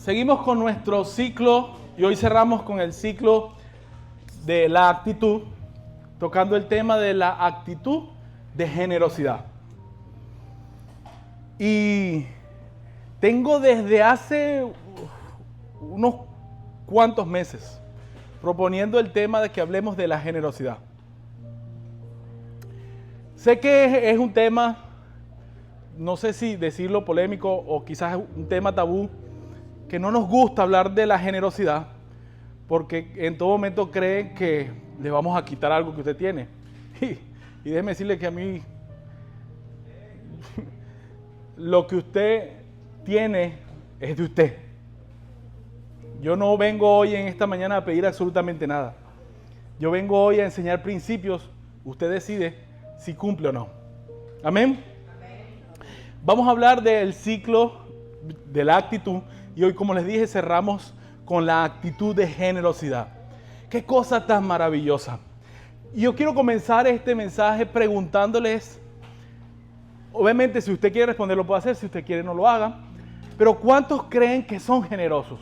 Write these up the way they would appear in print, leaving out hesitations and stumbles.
Seguimos con nuestro ciclo y hoy cerramos con el ciclo de la actitud, tocando el tema de la actitud de generosidad. Y tengo desde hace unos cuantos meses proponiendo el tema de que hablemos de la generosidad. Sé que es un tema, no sé si decirlo polémico o quizás un tema tabú, que no nos gusta hablar de la generosidad porque en todo momento creen que le vamos a quitar algo que usted tiene. Y déjeme decirle que a mí lo que usted tiene es de usted. Yo no vengo hoy en esta mañana a pedir absolutamente nada. Yo vengo hoy a enseñar principios. Usted decide si cumple o no. Amén. Vamos a hablar del ciclo de la actitud y hoy, como les dije, cerramos con la actitud de generosidad. Qué cosa tan maravillosa. Y yo quiero comenzar este mensaje preguntándoles, obviamente si usted quiere responder lo puede hacer, si usted quiere no lo haga, pero ¿cuántos creen que son generosos?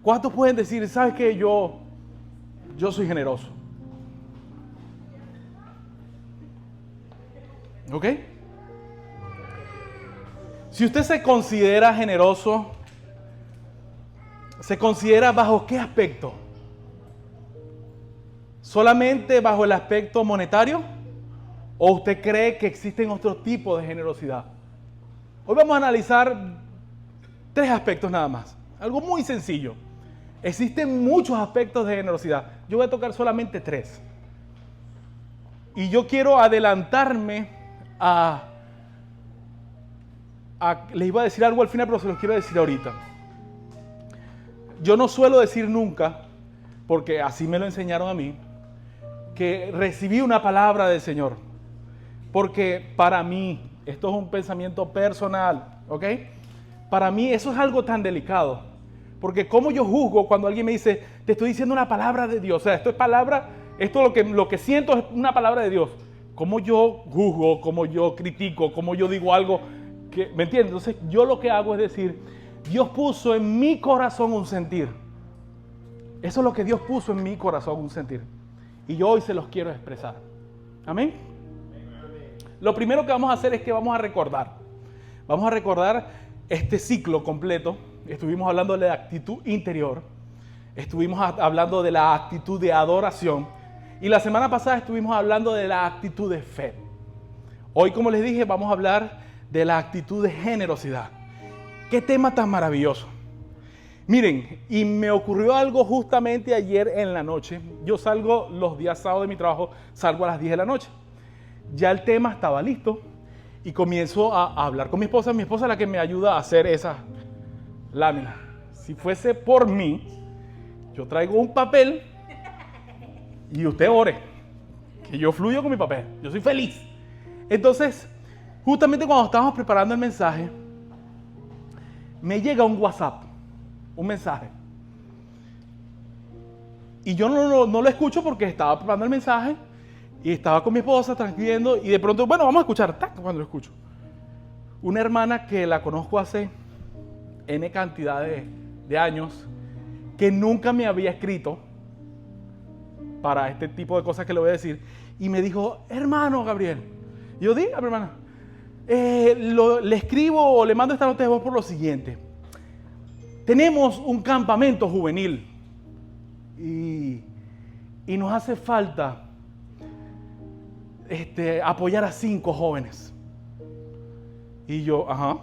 ¿Cuántos pueden decir, sabes qué, yo soy generoso? ¿Ok? Si usted se considera generoso, ¿se considera bajo qué aspecto? ¿Solamente bajo el aspecto monetario? ¿O usted cree que existen otros tipos de generosidad? Hoy vamos a analizar 3 aspectos nada más. Algo muy sencillo. Existen muchos aspectos de generosidad. Yo voy a tocar solamente 3. Y yo quiero adelantarme les iba a decir algo al final, pero se los quiero decir ahorita. Yo no suelo decir nunca, porque así me lo enseñaron a mí, que recibí una palabra del Señor. Porque para mí, esto es un pensamiento personal, ¿ok? Para mí eso es algo tan delicado. Porque como yo juzgo cuando alguien me dice, te estoy diciendo una palabra de Dios. O sea, esto es palabra, esto lo que siento es una palabra de Dios. ¿Cómo yo juzgo, cómo yo critico, cómo yo digo algo que, ¿me entiendes? Entonces yo lo que hago es decir, Dios puso en mi corazón un sentir. Eso es lo que Dios puso en mi corazón, un sentir. Y yo hoy se los quiero expresar. ¿Amén? Lo primero que vamos a hacer es que vamos a recordar. Vamos a recordar este ciclo completo. Estuvimos hablando de la actitud interior. Estuvimos hablando de la actitud de adoración. Y la semana pasada estuvimos hablando de la actitud de fe. Hoy, como les dije, vamos a hablar de la actitud de generosidad. ¡Qué tema tan maravilloso! Miren, y me ocurrió algo justamente ayer en la noche. Yo salgo los días sábados de mi trabajo, salgo a las 10 de la noche. Ya el tema estaba listo y comienzo a hablar con mi esposa. Mi esposa es la que me ayuda a hacer esa lámina. Si fuese por mí, yo traigo un papel y usted ore, que yo fluyo con mi papel. Yo soy feliz. Entonces, justamente cuando estábamos preparando el mensaje, me llega un WhatsApp, un mensaje. Y yo no lo escucho porque estaba preparando el mensaje y estaba con mi esposa transcribiendo y de pronto, bueno, vamos a escuchar, ¡tac!, cuando lo escucho. Una hermana que la conozco hace N cantidad de años, que nunca me había escrito para este tipo de cosas que le voy a decir, y me dijo, hermano Gabriel. Y yo, dígame, hermana. Le escribo o le mando esta nota de voz por lo siguiente. Tenemos un campamento juvenil y nos hace falta apoyar a 5 jóvenes. Y yo, ajá.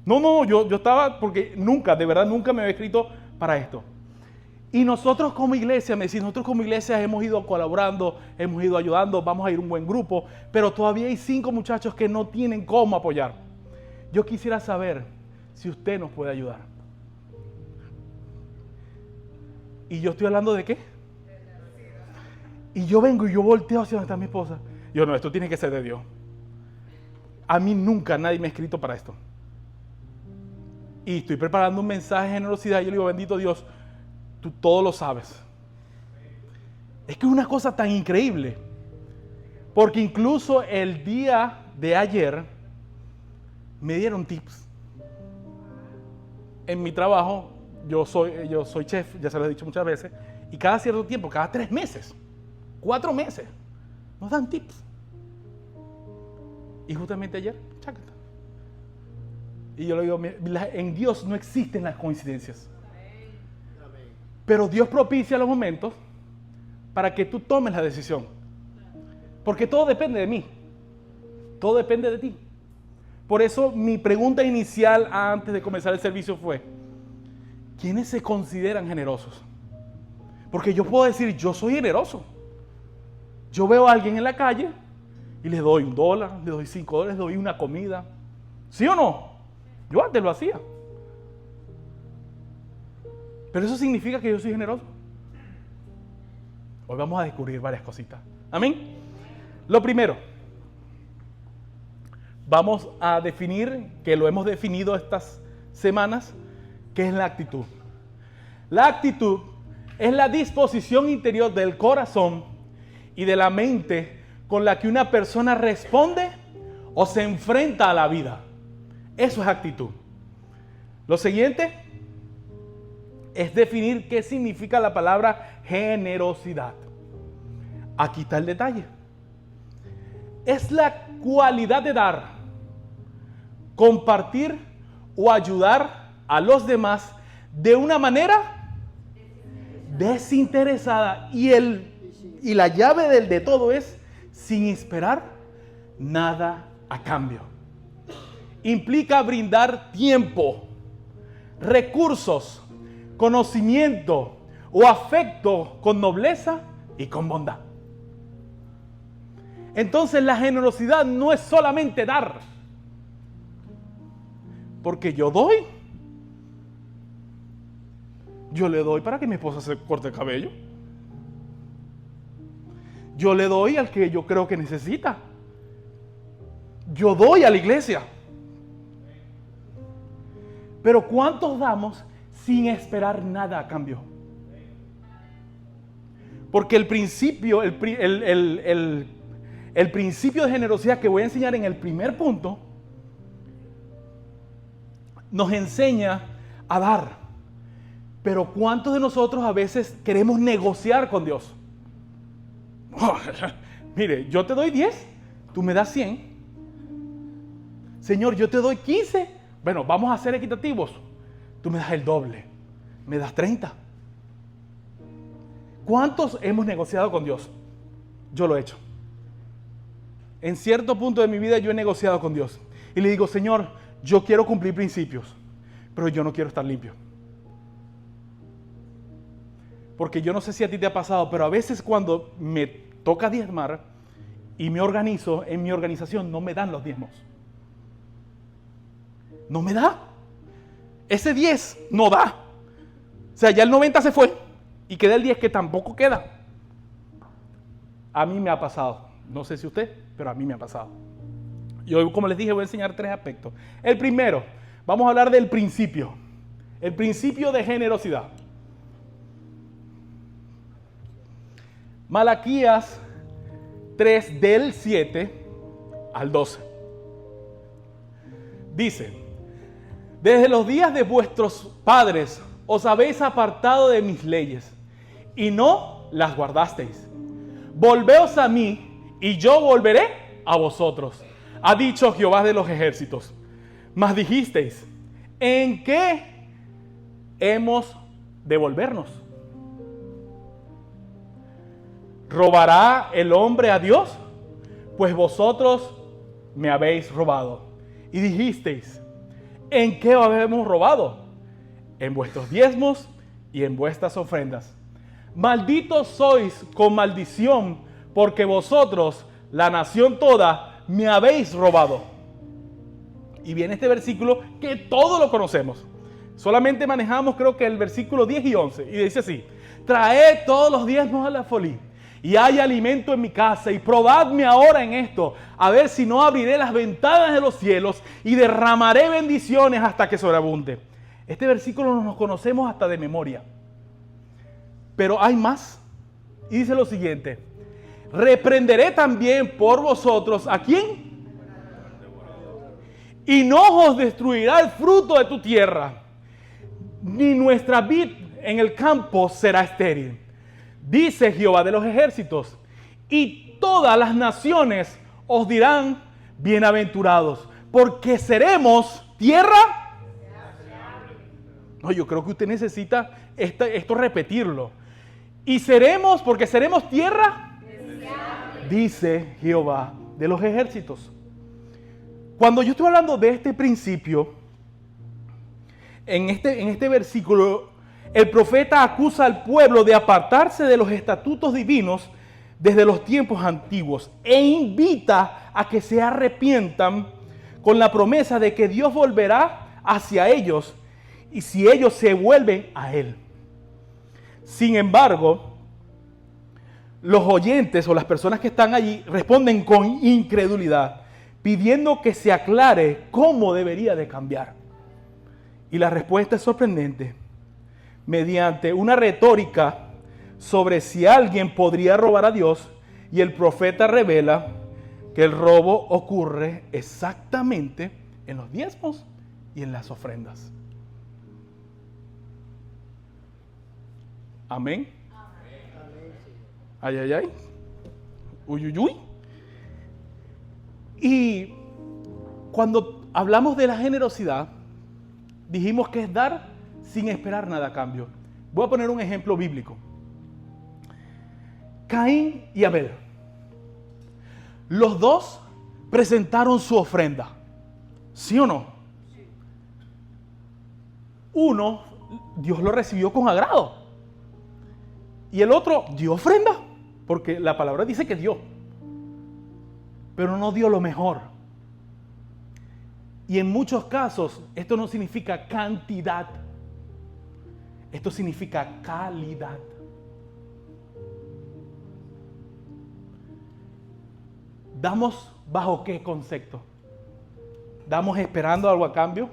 No, yo estaba, porque de verdad nunca me había escrito para esto. Y nosotros como iglesia, nosotros como iglesia hemos ido colaborando, hemos ido ayudando, vamos a ir un buen grupo, pero todavía hay 5 muchachos que no tienen cómo apoyar. Yo quisiera saber si usted nos puede ayudar. ¿Y yo estoy hablando de qué? Y yo vengo y yo volteo hacia donde está mi esposa. Yo, no, esto tiene que ser de Dios. A mí nunca nadie me ha escrito para esto. Y estoy preparando un mensaje de generosidad y yo le digo, bendito Dios, tú todo lo sabes. Es que es una cosa tan increíble. Porque incluso el día de ayer me dieron tips. en mi trabajo, yo soy chef, ya se lo he dicho muchas veces, y cada cierto tiempo, cada 3 meses, 4 meses, nos dan tips. Y justamente ayer, chácata. Y yo le digo, en Dios no existen las coincidencias. Pero Dios propicia los momentos para que tú tomes la decisión. Porque todo depende de mí. Todo depende de ti. Por eso mi pregunta inicial antes de comenzar el servicio fue, ¿quiénes se consideran generosos? Porque yo puedo decir, yo soy generoso. Yo veo a alguien en la calle y le doy $1, le doy $5, le doy una comida. ¿Sí o no? Yo antes lo hacía. Pero eso significa que yo soy generoso. Hoy vamos a descubrir varias cositas. Amén. Lo primero, vamos a definir, que lo hemos definido estas semanas, ¿qué es la actitud? La actitud es la disposición interior del corazón y de la mente con la que una persona responde o se enfrenta a la vida. Eso es actitud. Lo siguiente es definir qué significa la palabra generosidad. Aquí está el detalle. Es la cualidad de dar, compartir o ayudar a los demás de una manera desinteresada. Y la llave de todo es sin esperar nada a cambio. Implica brindar tiempo, recursos, conocimiento o afecto con nobleza y con bondad. Entonces la generosidad no es solamente dar. Porque yo doy. Yo le doy para que mi esposa se corte el cabello. Yo le doy al que yo creo que necesita. Yo doy a la iglesia. Pero ¿cuántos damos sin esperar nada a cambio? Porque el principio, el principio de generosidad que voy a enseñar en el primer punto nos enseña a dar. Pero ¿cuántos de nosotros a veces queremos negociar con Dios? Oh, mire, yo te doy 10, tú me das 100. Señor, yo te doy 15. Bueno, vamos a ser equitativos. Tú me das el doble, me das 30. ¿Cuántos hemos negociado con Dios? Yo lo he hecho. En cierto punto de mi vida yo he negociado con Dios. Y le digo, Señor, yo quiero cumplir principios, pero yo no quiero estar limpio. Porque yo no sé si a ti te ha pasado, pero a veces cuando me toca diezmar y me organizo, en mi organización no me dan los diezmos. No me da. Ese 10 no da. O sea, ya el 90 se fue y queda el 10 que tampoco queda. A mí me ha pasado. No sé si usted, pero a mí me ha pasado. Y hoy, como les dije, voy a enseñar 3 aspectos. El primero, vamos a hablar del principio. El principio de generosidad. Malaquías 3 del 7 al 12. Dice, desde los días de vuestros padres os habéis apartado de mis leyes y no las guardasteis. Volveos a mí y yo volveré a vosotros, ha dicho Jehová de los ejércitos. Mas dijisteis, ¿en qué hemos de volvernos? ¿Robará el hombre a Dios? Pues vosotros me habéis robado. Y dijisteis, ¿en qué habemos robado? En vuestros diezmos y en vuestras ofrendas. Malditos sois con maldición, porque vosotros, la nación toda, me habéis robado. Y viene este versículo que todos lo conocemos. Solamente manejamos creo que el versículo 10 y 11. Y dice así, traed todos los diezmos a la folí, y hay alimento en mi casa, y probadme ahora en esto, a ver si no abriré las ventanas de los cielos y derramaré bendiciones hasta que sobreabunde. Este versículo nos conocemos hasta de memoria. Pero hay más. Y dice lo siguiente, reprenderé también por vosotros, ¿a quién? Y no os destruirá el fruto de tu tierra, ni nuestra vid en el campo será estéril. Dice Jehová de los ejércitos, y todas las naciones os dirán bienaventurados, porque seremos tierra. No, yo creo que usted necesita esto repetirlo. Y seremos, porque seremos tierra, dice Jehová de los ejércitos. Cuando yo estoy hablando de este principio, en este versículo, el profeta acusa al pueblo de apartarse de los estatutos divinos desde los tiempos antiguos e invita a que se arrepientan con la promesa de que Dios volverá hacia ellos y si ellos se vuelven a Él. Sin embargo, los oyentes o las personas que están allí responden con incredulidad, pidiendo que se aclare cómo debería de cambiar. Y la respuesta es sorprendente. Mediante una retórica sobre si alguien podría robar a Dios, y el profeta revela que el robo ocurre exactamente en los diezmos y en las ofrendas. Amén. Ay, ay, ay. Uy, uy, uy. Y cuando hablamos de la generosidad, dijimos que es dar sin esperar nada a cambio. Voy a poner un ejemplo bíblico. Caín y Abel. Los dos presentaron su ofrenda. ¿Sí o no? Uno, Dios lo recibió con agrado. Y el otro dio ofrenda, porque la palabra dice que dio. Pero no dio lo mejor. Y en muchos casos, esto no significa cantidad. Esto significa calidad. ¿Damos bajo qué concepto? ¿Damos esperando algo a cambio?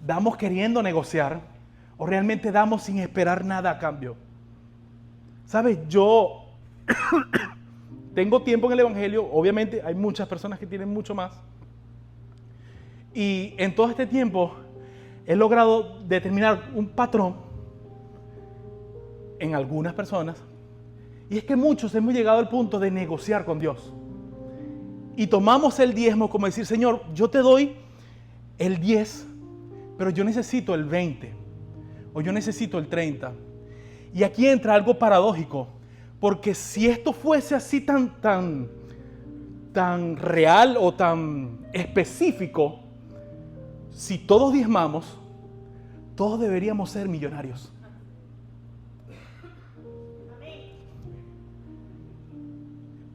¿Damos queriendo negociar? ¿O realmente damos sin esperar nada a cambio? ¿Sabes? Yo tengo tiempo en el Evangelio. Obviamente hay muchas personas que tienen mucho más. Y en todo este tiempo he logrado determinar un patrón en algunas personas. Y es que muchos hemos llegado al punto de negociar con Dios. Y tomamos el diezmo como decir, Señor, yo te doy el 10, pero yo necesito el 20. O yo necesito el 30. Y aquí entra algo paradójico. Porque si esto fuese así tan real o tan específico, si todos diezmamos, todos deberíamos ser millonarios.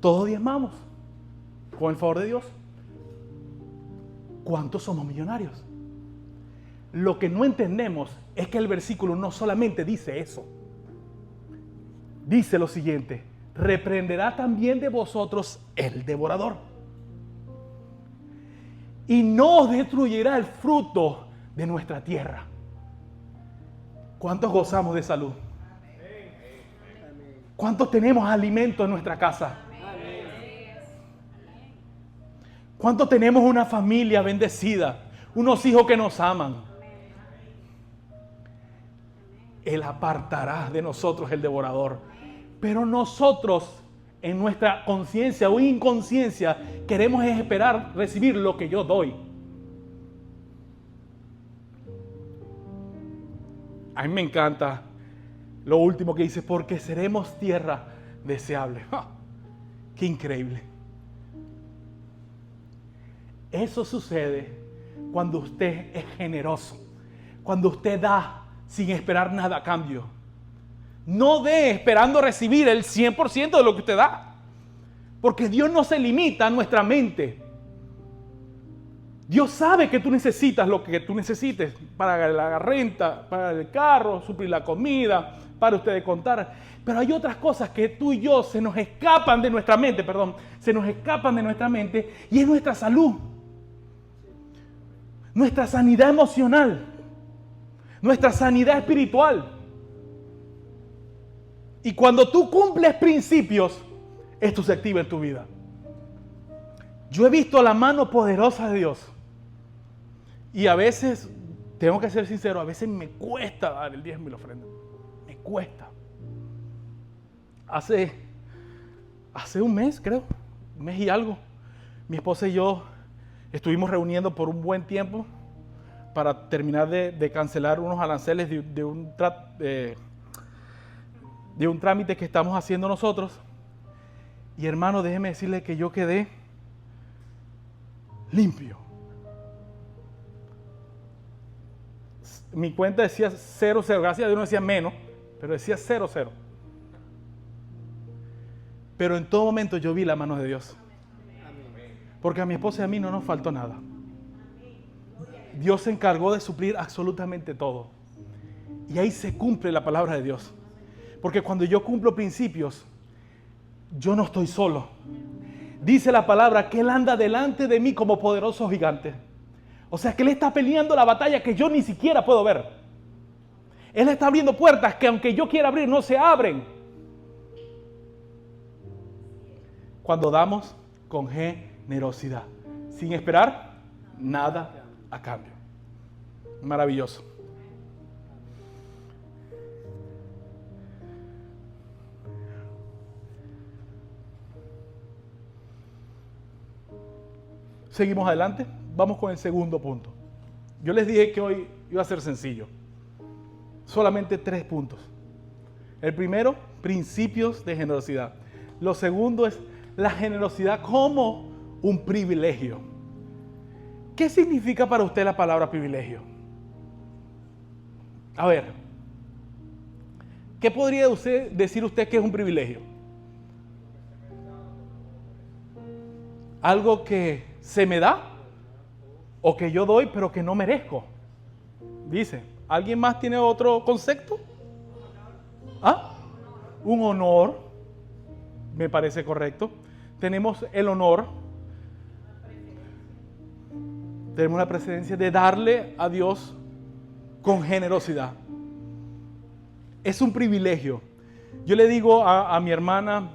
Todos diezmamos, con el favor de Dios. ¿Cuántos somos millonarios? Lo que no entendemos es que el versículo no solamente dice eso. Dice lo siguiente: reprenderá también de vosotros el devorador. Y no os destruirá el fruto de nuestra tierra. ¿Cuántos gozamos de salud? ¿Cuántos tenemos alimento en nuestra casa? ¿Cuántos tenemos una familia bendecida? Unos hijos que nos aman. Él apartará de nosotros el devorador. Pero nosotros, en nuestra conciencia o inconsciencia, queremos esperar recibir lo que yo doy. A mí me encanta lo último que dice, porque seremos tierra deseable. ¡Ja! ¡Qué increíble! Eso sucede cuando usted es generoso, cuando usted da sin esperar nada a cambio. No dé esperando recibir el 100% de lo que usted da, porque Dios no se limita a nuestra mente. Dios sabe que tú necesitas lo que tú necesites para la renta, para el carro, suplir la comida, para ustedes contar. Pero hay otras cosas que tú y yo se nos escapan de nuestra mente, y es nuestra salud, nuestra sanidad emocional, nuestra sanidad espiritual. Y cuando tú cumples principios, esto se activa en tu vida. Yo he visto la mano poderosa de Dios. Y a veces tengo que ser sincero, a veces me cuesta dar el diezmo y la ofrenda. Me cuesta. Hace un mes, creo, un mes y algo, mi esposa y yo estuvimos reuniendo por un buen tiempo para terminar de cancelar unos aranceles de un trámite que estamos haciendo nosotros. Y hermano, déjeme decirle que yo quedé limpio. Mi cuenta decía 0, gracias a Dios no decía menos, pero decía 0. Pero en todo momento yo vi la mano de Dios. Porque a mi esposa y a mí no nos faltó nada. Dios se encargó de suplir absolutamente todo. Y ahí se cumple la palabra de Dios. Porque cuando yo cumplo principios, yo no estoy solo. Dice la palabra que Él anda delante de mí como poderoso gigante. O sea que Él está peleando la batalla que yo ni siquiera puedo ver. Él está abriendo puertas que aunque yo quiera abrir no se abren. Cuando damos con generosidad, sin esperar nada a cambio. Maravilloso. Seguimos adelante. Vamos con el segundo punto. Yo les dije que hoy iba a ser sencillo. Solamente 3 puntos. El primero, principios de generosidad. Lo segundo es la generosidad como un privilegio. ¿Qué significa para usted la palabra privilegio? A ver, ¿qué podría decir usted que es un privilegio? Algo que se me da o que yo doy pero que no merezco. Dice, ¿alguien más tiene otro concepto? ¿Ah? Un honor, me parece correcto. Tenemos el honor, tenemos la presencia de darle a Dios con generosidad. Es un privilegio. Yo le digo a mi hermana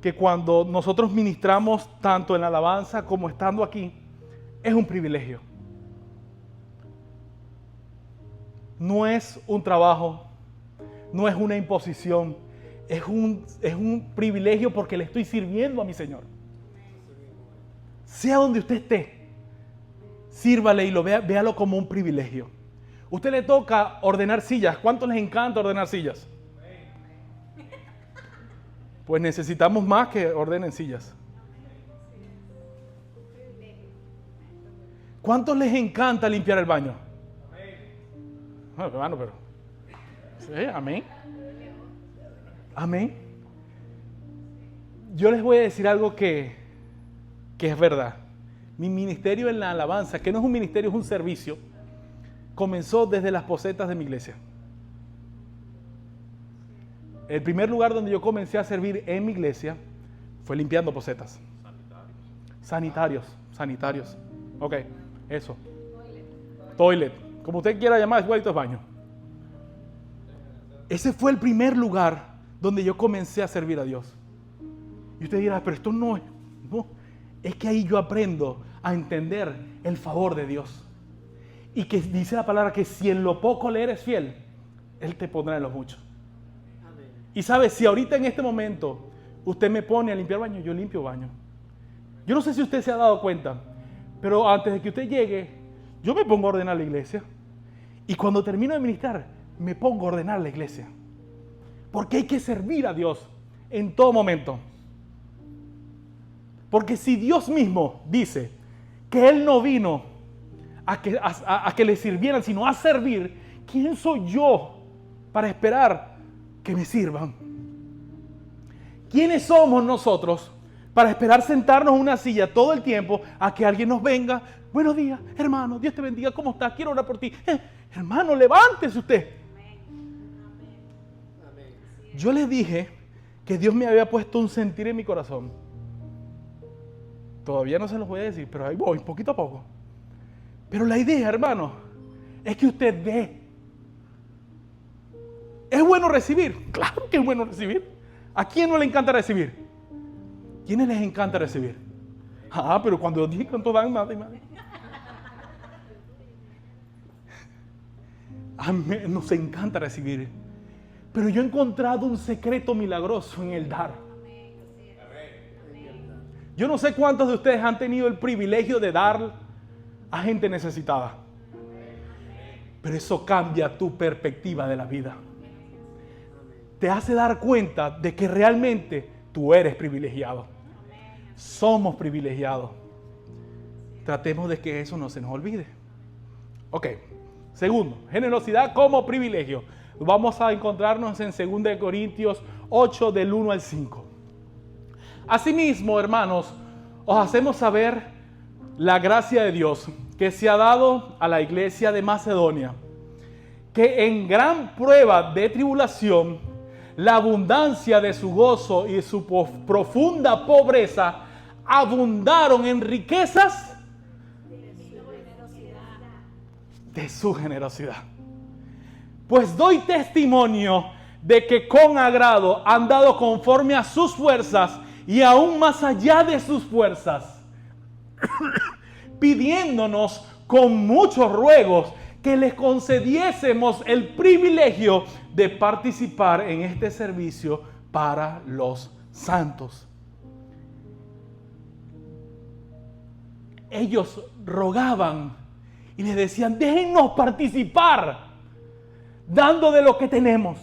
que cuando nosotros ministramos tanto en la alabanza como estando aquí, es un privilegio. No es un trabajo, no es una imposición, es un privilegio porque le estoy sirviendo a mi Señor. Sea donde usted esté, sírvale y véalo como un privilegio. Usted le toca ordenar sillas. ¿Cuántos les encanta ordenar sillas? Pues necesitamos más que ordenen sillas. ¿Cuántos les encanta limpiar el baño? No, hermano, pero... Sí, amén. Amén. Yo les voy a decir algo que es verdad. Mi ministerio en la alabanza, que no es un ministerio, es un servicio, comenzó desde las posetas de mi iglesia. El primer lugar donde yo comencé a servir en mi iglesia fue limpiando posetas. Sanitarios. Ok, eso. Toilet. Como usted quiera llamar, igualito es baño. Ese fue el primer lugar donde yo comencé a servir a Dios. Y usted dirá, pero esto no es... No, es que ahí yo aprendo a entender el favor de Dios. Y que dice la palabra que si en lo poco le eres fiel, Él te pondrá en lo mucho. Y sabe, si ahorita en este momento usted me pone a limpiar baño, yo limpio baño. Yo no sé si usted se ha dado cuenta, pero antes de que usted llegue, yo me pongo a ordenar la iglesia. Y cuando termino de ministrar, me pongo a ordenar la iglesia. Porque hay que servir a Dios en todo momento. Porque si Dios mismo dice que Él no vino a que le sirvieran, sino a servir, ¿quién soy yo para esperar que me sirvan? ¿Quiénes somos nosotros para esperar sentarnos en una silla todo el tiempo a que alguien nos venga? Buenos días, hermano, Dios te bendiga, ¿cómo estás? Quiero orar por ti. Hermano, levántese usted. Yo les dije que Dios me había puesto un sentir en mi corazón. Todavía no se los voy a decir, pero ahí voy, poquito a poco. Pero la idea, hermano, es que usted dé. ¿Es bueno recibir? Claro que es bueno recibir. ¿A quién no le encanta recibir? ¿Quiénes les encanta recibir? Pero cuando dicen tanto dan, nada y nada. Nos encanta recibir. Pero yo he encontrado un secreto milagroso en el dar. Yo no sé cuántos de ustedes han tenido el privilegio de dar a gente necesitada. Pero eso cambia tu perspectiva de la vida. Te hace dar cuenta de que realmente tú eres privilegiado. Somos privilegiados. Tratemos de que eso no se nos olvide. Ok. Segundo, generosidad como privilegio. Vamos a encontrarnos en 2 Corintios 8 del 1 al 5. Asimismo, hermanos, os hacemos saber la gracia de Dios que se ha dado a la iglesia de Macedonia, que en gran prueba de tribulación, la abundancia de su gozo y su profunda pobreza abundaron en riquezas de su generosidad. Pues doy testimonio de que con agrado han dado conforme a sus fuerzas y aún más allá de sus fuerzas, pidiéndonos con muchos ruegos que les concediésemos el privilegio de participar en este servicio para los santos. Ellos rogaban y les decían: déjennos participar, dando de lo que tenemos.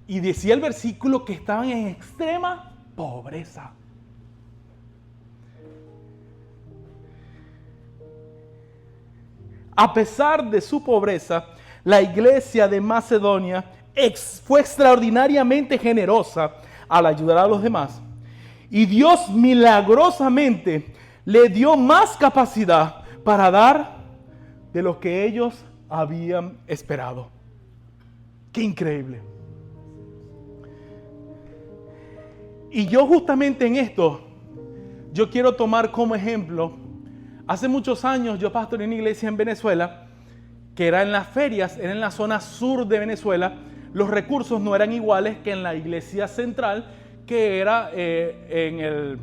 Y decía el versículo que estaban en extrema pobreza. A pesar de su pobreza, la iglesia de Macedonia fue extraordinariamente generosa al ayudar a los demás. Y Dios milagrosamente le dio más capacidad para dar de lo que ellos habían esperado. ¡Qué increíble! Y yo justamente en esto, yo quiero tomar como ejemplo, hace muchos años yo pastoreé una iglesia en Venezuela, que era en las ferias, era en la zona sur de Venezuela. Los recursos no eran iguales que en la iglesia central, que era en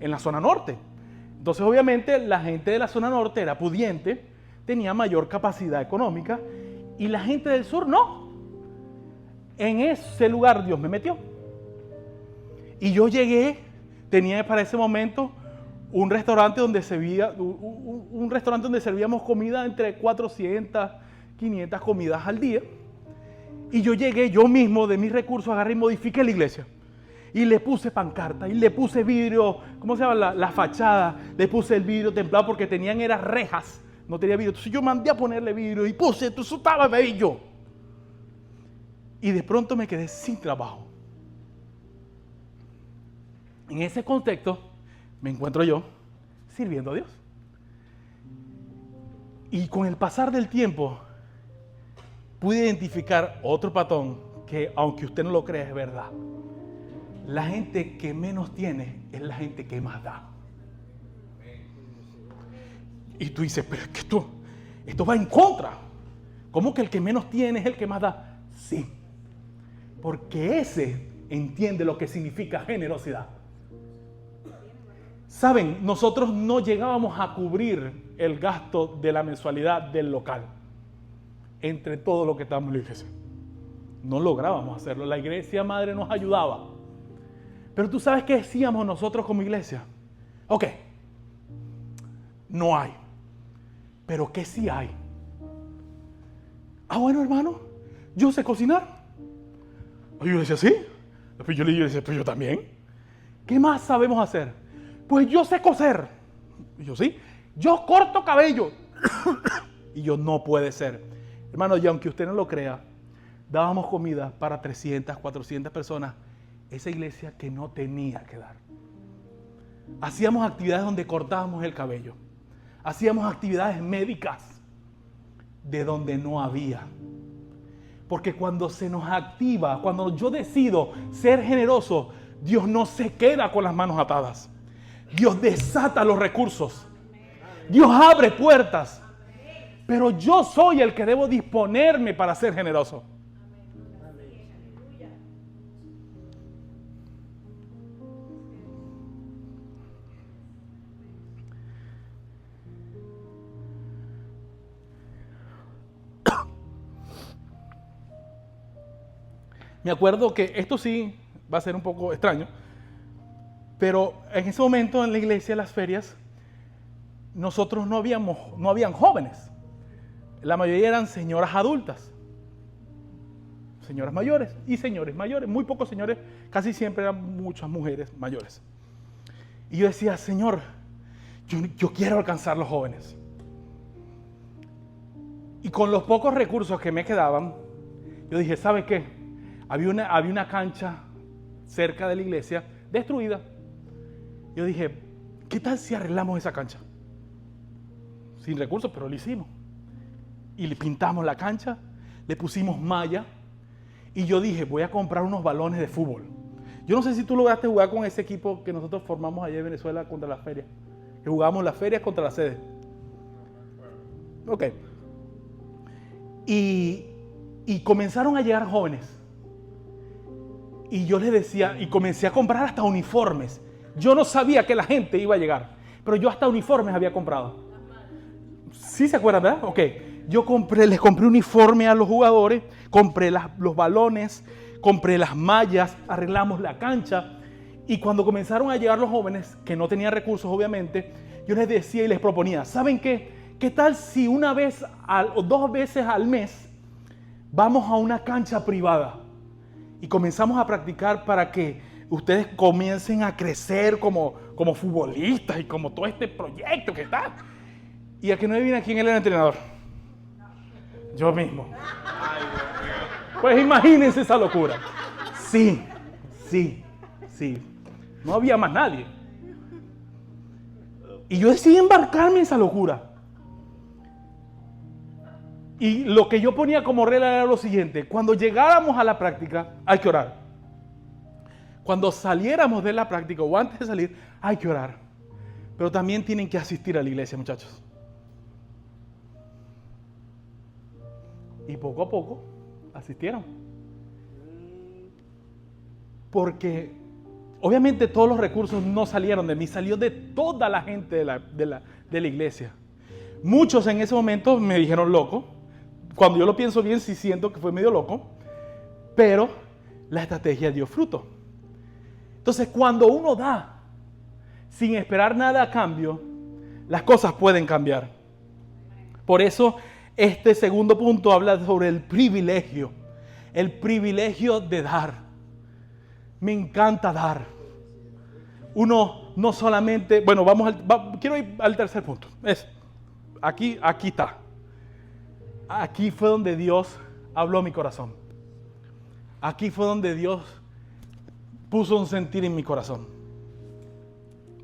la zona norte. Entonces obviamente la gente de la zona norte era pudiente, tenía mayor capacidad económica, y la gente del sur no. En ese lugar Dios me metió. Y yo llegué, tenía para ese momento un restaurante donde servíamos comida entre 400, 500 comidas al día. Y yo llegué, yo mismo de mis recursos agarré y modifiqué la iglesia. Y le puse pancarta, y le puse vidrio, ¿cómo se llama? La fachada. Le puse el vidrio templado porque tenían eran rejas, no tenía vidrio. Entonces yo mandé a ponerle vidrio y puse, entonces estaba bello. Y de pronto me quedé sin trabajo. En ese contexto me encuentro yo sirviendo a Dios. Y con el pasar del tiempo pude identificar otro patrón que, aunque usted no lo crea, es verdad. La gente que menos tiene es la gente que más da. Y tú dices, pero es que esto va en contra. ¿Cómo que el que menos tiene es el que más da? Sí, porque ese entiende lo que significa generosidad. Saben, nosotros no llegábamos a cubrir el gasto de la mensualidad del local entre todo lo que estábamos en la iglesia. No lográbamos hacerlo. La iglesia madre nos ayudaba. Pero tú sabes qué decíamos nosotros como iglesia. Ok, no hay. Pero ¿qué sí hay? Ah, bueno, hermano, yo sé cocinar. Y yo decía, ¿sí? Pues yo le decía, pues yo también. ¿Qué más sabemos hacer? Pues yo sé coser. Y yo, sí. Yo corto cabello. Y yo, no puede ser. Hermano, y aunque usted no lo crea, dábamos comida para 300, 400 personas. Esa iglesia que no tenía que dar. Hacíamos actividades donde cortábamos el cabello. Hacíamos actividades médicas de donde no había. Porque cuando se nos activa, cuando yo decido ser generoso, Dios no se queda con las manos atadas. Dios desata los recursos. Dios abre puertas. Pero yo soy el que debo disponerme para ser generoso. Me acuerdo que esto sí va a ser un poco extraño, pero en ese momento en la iglesia, en las ferias, nosotros no habían jóvenes. La mayoría eran señoras adultas, señoras mayores y señores mayores. Muy pocos señores, casi siempre eran muchas mujeres mayores. Y yo decía, Señor, yo quiero alcanzar los jóvenes. Y con los pocos recursos que me quedaban, yo dije, ¿sabe qué? Había una cancha cerca de la iglesia destruida. Yo dije, ¿qué tal si arreglamos esa cancha? Sin recursos, pero lo hicimos. Y le pintamos la cancha, le pusimos malla. Y yo dije, voy a comprar unos balones de fútbol. Yo no sé si tú lograste jugar con ese equipo que nosotros formamos allá en Venezuela contra las ferias. Que jugábamos las ferias contra la sede. Ok. Y comenzaron a llegar jóvenes. Y yo les decía, y comencé a comprar hasta uniformes. Yo no sabía que la gente iba a llegar, pero yo hasta uniformes había comprado. ¿Sí se acuerdan, verdad? Ok. Les compré uniforme a los jugadores, compré los balones, compré las mallas, arreglamos la cancha. Y cuando comenzaron a llegar los jóvenes, que no tenían recursos obviamente, yo les decía y les proponía, ¿saben qué? ¿Qué tal si una vez o 2 veces al mes vamos a una cancha privada y comenzamos a practicar para que ustedes comiencen a crecer como futbolistas y como todo este proyecto que está? Y a que no adivina quién era el entrenador. Yo mismo. Pues imagínense esa locura. Sí. No había más nadie. Y yo decidí embarcarme en esa locura. Y lo que yo ponía como regla era lo siguiente: cuando llegáramos a la práctica, hay que orar. Cuando saliéramos de la práctica o antes de salir, hay que orar. Pero también tienen que asistir a la iglesia, muchachos. Y poco a poco asistieron. Porque obviamente todos los recursos no salieron de mí, salió de toda la gente de la iglesia. Muchos en ese momento me dijeron loco. Cuando yo lo pienso bien, sí siento que fue medio loco, pero la estrategia dio fruto. Entonces, cuando uno da sin esperar nada a cambio, las cosas pueden cambiar. Por eso, este segundo punto habla sobre el privilegio de dar. Me encanta dar. Uno no solamente, bueno, quiero ir al tercer punto. Aquí está. Aquí fue donde Dios habló a mi corazón. Aquí fue donde Dios puso un sentir en mi corazón.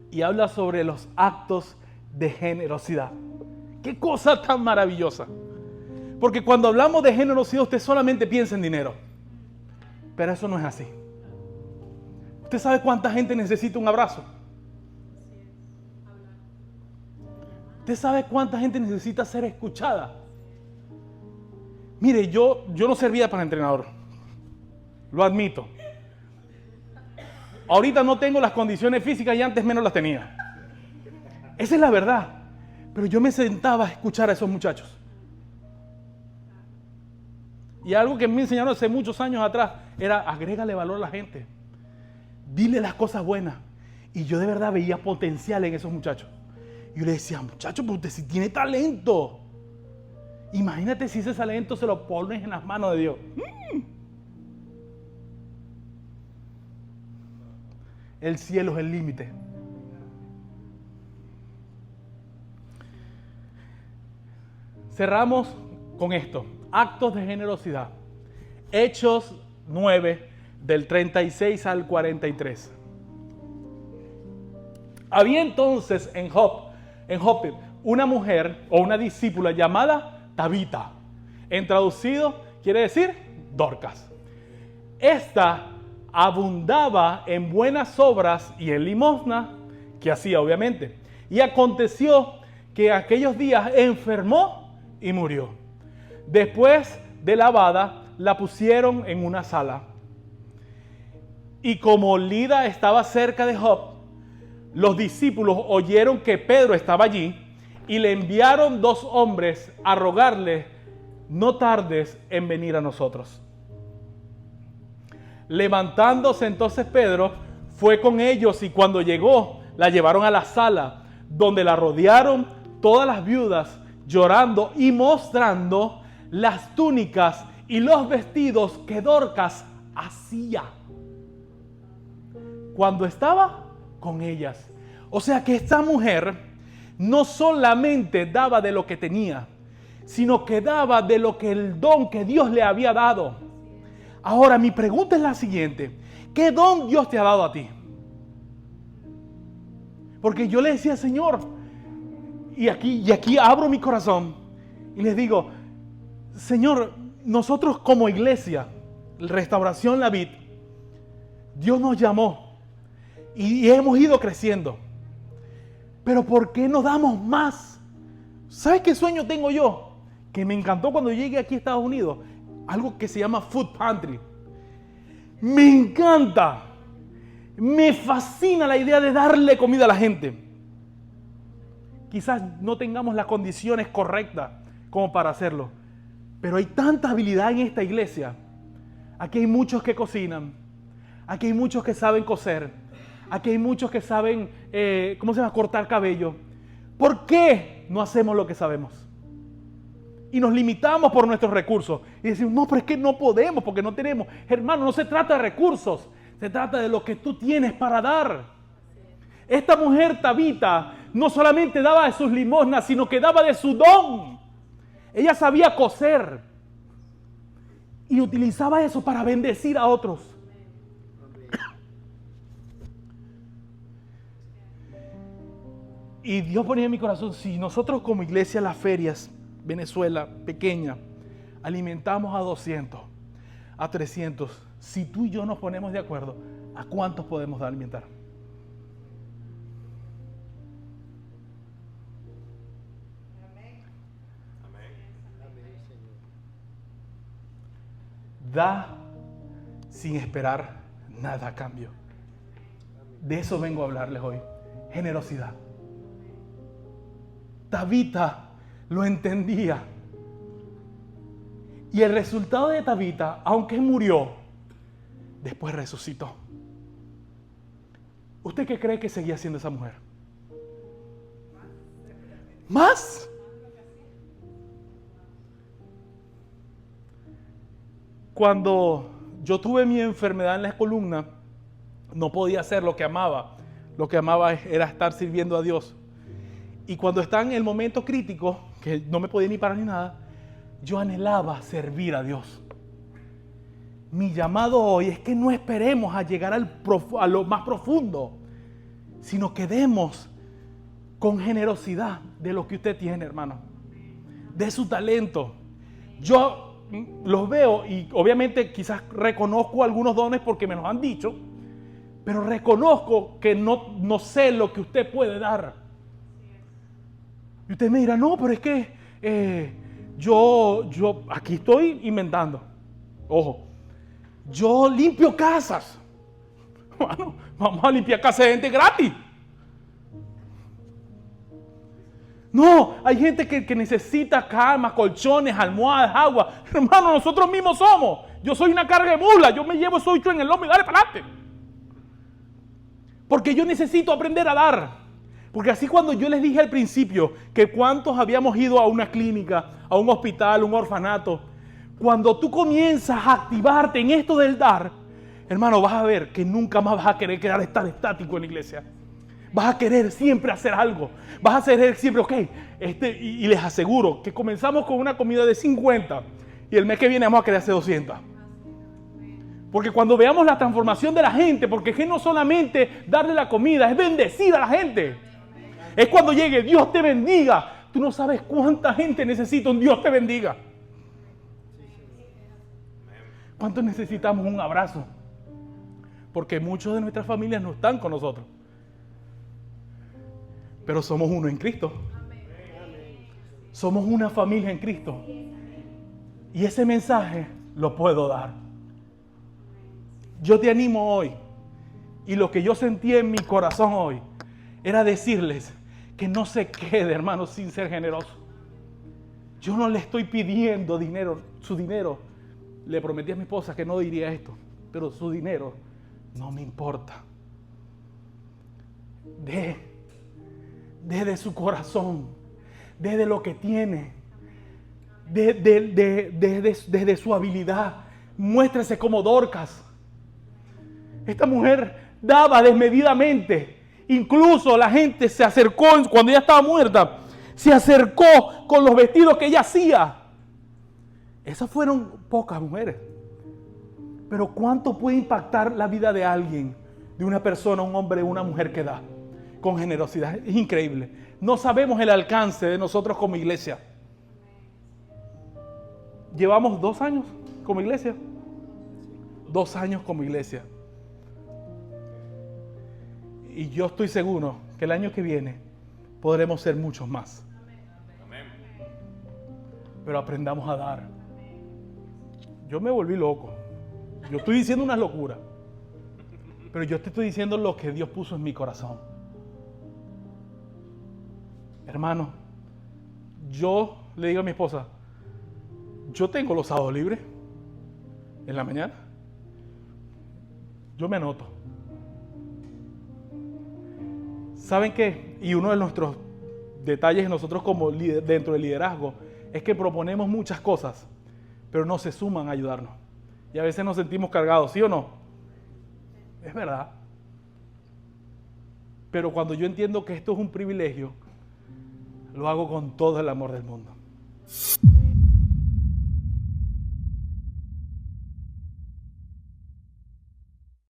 Y habla sobre los actos de generosidad. ¡Qué cosa tan maravillosa! Porque cuando hablamos de generosidad, usted solamente piensa en dinero. Pero eso no es así. ¿Usted sabe cuánta gente necesita un abrazo? ¿Usted sabe cuánta gente necesita ser escuchada? Mire, yo no servía para entrenador. Lo admito. Ahorita no tengo las condiciones físicas y antes menos las tenía. Esa es la verdad. Pero yo me sentaba a escuchar a esos muchachos. Y algo que me enseñaron hace muchos años atrás era: agrégale valor a la gente. Dile las cosas buenas. Y yo de verdad veía potencial en esos muchachos. Y yo le decía: muchacho, pero usted sí tiene talento. Imagínate si ese talento se lo pones en las manos de Dios. El cielo es el límite. Cerramos con esto: actos de generosidad. Hechos 9, del 36 al 43. Había entonces en Jope una mujer o una discípula llamada Tabita. En traducido quiere decir Dorcas. Esta abundaba en buenas obras y en limosna, que hacía obviamente. Y aconteció que aquellos días enfermó y murió. Después de lavada, la pusieron en una sala. Y como Lida estaba cerca de Jope, los discípulos oyeron que Pedro estaba allí y le enviaron 2 hombres a rogarle: no tardes en venir a nosotros. Levantándose entonces Pedro, fue con ellos y cuando llegó, la llevaron a la sala, donde la rodearon todas las viudas, llorando y mostrando las túnicas y los vestidos que Dorcas hacía cuando estaba con ellas. O sea que esta mujer no solamente daba de lo que tenía, sino que daba de lo que el don que Dios le había dado. Ahora mi pregunta es la siguiente: ¿qué don Dios te ha dado a ti? Porque yo le decía, Señor, y aquí abro mi corazón y les digo, Señor, nosotros como iglesia, Restauración La Vid, Dios nos llamó y hemos ido creciendo. Pero ¿por qué no damos más? ¿Sabes qué sueño tengo yo? Que me encantó cuando llegué aquí a Estados Unidos. Algo que se llama Food Pantry. Me encanta. Me fascina la idea de darle comida a la gente. Quizás no tengamos las condiciones correctas como para hacerlo. Pero hay tanta habilidad en esta iglesia. Aquí hay muchos que cocinan. Aquí hay muchos que saben coser. Aquí hay muchos que saben, cortar cabello. ¿Por qué no hacemos lo que sabemos? Y nos limitamos por nuestros recursos. Y decimos, no, pero es que no podemos porque no tenemos. Hermano, no se trata de recursos. Se trata de lo que tú tienes para dar. Esta mujer Tabita no solamente daba de sus limosnas, sino que daba de su don. Ella sabía coser. Y utilizaba eso para bendecir a otros. Y Dios ponía en mi corazón, si nosotros como iglesia Las Ferias, Venezuela, pequeña, alimentamos a 200, a 300, si tú y yo nos ponemos de acuerdo, ¿a cuántos podemos alimentar? Da sin esperar nada a cambio. De eso vengo a hablarles hoy. Generosidad. Tabita lo entendía. Y el resultado de Tabita, aunque murió, después resucitó. ¿Usted qué cree que seguía siendo esa mujer? ¿Más? Cuando yo tuve mi enfermedad en la columna, no podía hacer lo que amaba. Lo que amaba era estar sirviendo a Dios. Y cuando estaba en el momento crítico, que no me podía ni parar ni nada, yo anhelaba servir a Dios. Mi llamado hoy es que no esperemos a llegar a lo más profundo, sino que demos con generosidad de lo que usted tiene, hermano. De su talento. Yo los veo y obviamente quizás reconozco algunos dones porque me los han dicho, pero reconozco que no sé lo que usted puede dar. Y usted me dirá, no, pero es que yo aquí estoy inventando. Ojo, yo limpio casas. Bueno, vamos a limpiar casas de gente gratis. No, hay gente que necesita camas, colchones, almohadas, agua. Hermano, nosotros mismos somos. Yo soy una carga de mula. Yo me llevo eso en el lomo y dale para adelante. Porque yo necesito aprender a dar. Porque así cuando yo les dije al principio que cuántos habíamos ido a una clínica, a un hospital, un orfanato, cuando tú comienzas a activarte en esto del dar, hermano, vas a ver que nunca más vas a querer estar estático en la iglesia. Vas a querer siempre hacer algo. Vas a querer siempre, y les aseguro que comenzamos con una comida de 50 y el mes que viene vamos a querer hacer 200. Porque cuando veamos la transformación de la gente, porque es que no solamente darle la comida, es bendecir a la gente. Es cuando llegue, Dios te bendiga. Tú no sabes cuánta gente necesita un Dios te bendiga. ¿Cuántos necesitamos un abrazo? Porque muchos de nuestras familias no están con nosotros. Pero somos uno en Cristo. Somos una familia en Cristo. Y ese mensaje lo puedo dar. Yo te animo hoy. Y lo que yo sentí en mi corazón hoy era decirles que no se quede, hermano, sin ser generoso. Yo no le estoy pidiendo dinero, su dinero. Le prometí a mi esposa que no diría esto, pero su dinero no me importa. De su corazón, de lo que tiene, desde su habilidad. Muéstrese como Dorcas. Esta mujer daba desmedidamente. Incluso la gente se acercó cuando ella estaba muerta. Se acercó con los vestidos que ella hacía. Esas fueron pocas mujeres. Pero ¿cuánto puede impactar la vida de alguien? De una persona, un hombre, una mujer que da con generosidad. Es increíble. No sabemos el alcance de nosotros como iglesia. Llevamos 2 años como iglesia. 2 años como iglesia. Y yo estoy seguro que el año que viene podremos ser muchos más. Pero aprendamos a dar. Yo me volví loco. Yo estoy diciendo unas locuras. Pero yo te estoy diciendo lo que Dios puso en mi corazón. Hermano, yo le digo a mi esposa, yo tengo los sábados libres en la mañana. Yo me anoto. ¿Saben qué? Y uno de nuestros detalles nosotros como dentro del liderazgo es que proponemos muchas cosas, pero no se suman a ayudarnos. Y a veces nos sentimos cargados, ¿sí o no? Es verdad. Pero cuando yo entiendo que esto es un privilegio, lo hago con todo el amor del mundo.